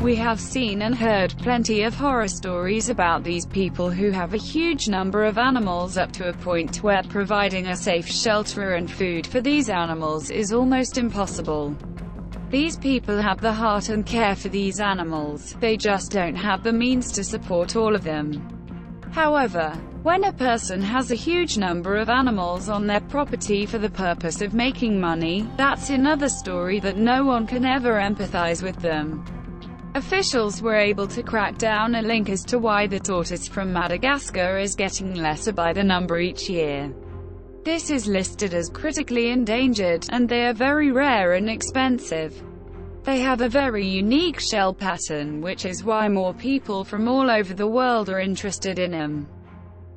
We have seen and heard plenty of horror stories about these people who have a huge number of animals, up to a point where providing a safe shelter and food for these animals is almost impossible. These people have the heart and care for these animals, they just don't have the means to support all of them. However, when a person has a huge number of animals on their property for the purpose of making money, that's another story that no one can ever empathize with them. Officials were able to crack down a link as to why the tortoise from Madagascar is getting lesser by the number each year. This is listed as critically endangered, and they are very rare and expensive. They have a very unique shell pattern, which is why more people from all over the world are interested in them.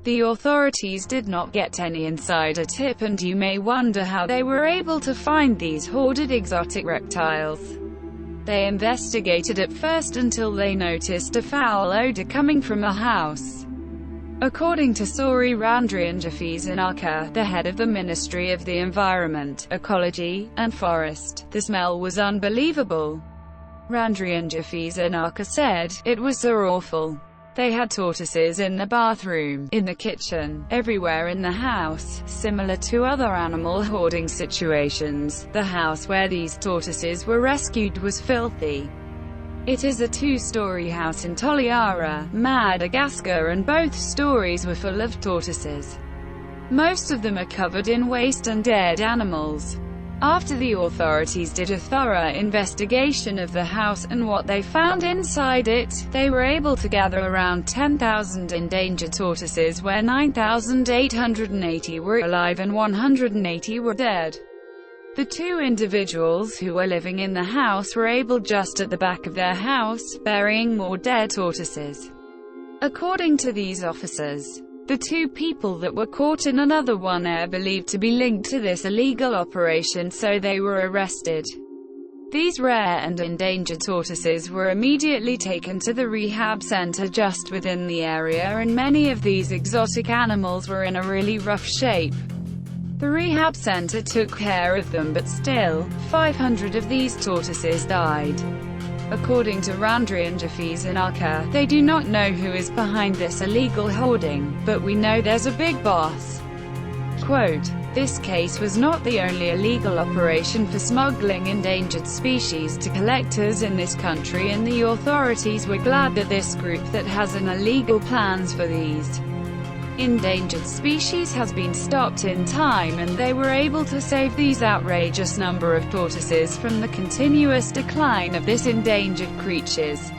The authorities did not get any insider tip, and you may wonder how they were able to find these hoarded exotic reptiles. They investigated at first until they noticed a foul odor coming from a house. According to Sori Randrianjafisarnaka, the head of the Ministry of the Environment, Ecology, and Forest, the smell was unbelievable. Randrianjafisarnaka said, "It was so awful. They had tortoises in the bathroom, in the kitchen, everywhere in the house." Similar to other animal hoarding situations, the house where these tortoises were rescued was filthy. It is a two-story house in Toliara, Madagascar, and both stories were full of tortoises. Most of them are covered in waste and dead animals. After the authorities did a thorough investigation of the house and what they found inside it, they were able to gather around 10,000 endangered tortoises, where 9,880 were alive and 180 were dead. The two individuals who were living in the house were able just at the back of their house, burying more dead tortoises. According to these officers, the two people that were caught in another one are believed to be linked to this illegal operation, so they were arrested. These rare and endangered tortoises were immediately taken to the rehab center just within the area, and many of these exotic animals were in a really rough shape. The rehab center took care of them, but still, 500 of these tortoises died. According to Randrianjafisarnaka, they do not know who is behind this illegal hoarding, but we know there's a big boss. Quote, "This case was not the only illegal operation for smuggling endangered species to collectors in this country, and the authorities were glad that this group that has an illegal plans for these endangered species has been stopped in time, and they were able to save these outrageous number of tortoises from the continuous decline of this endangered creatures."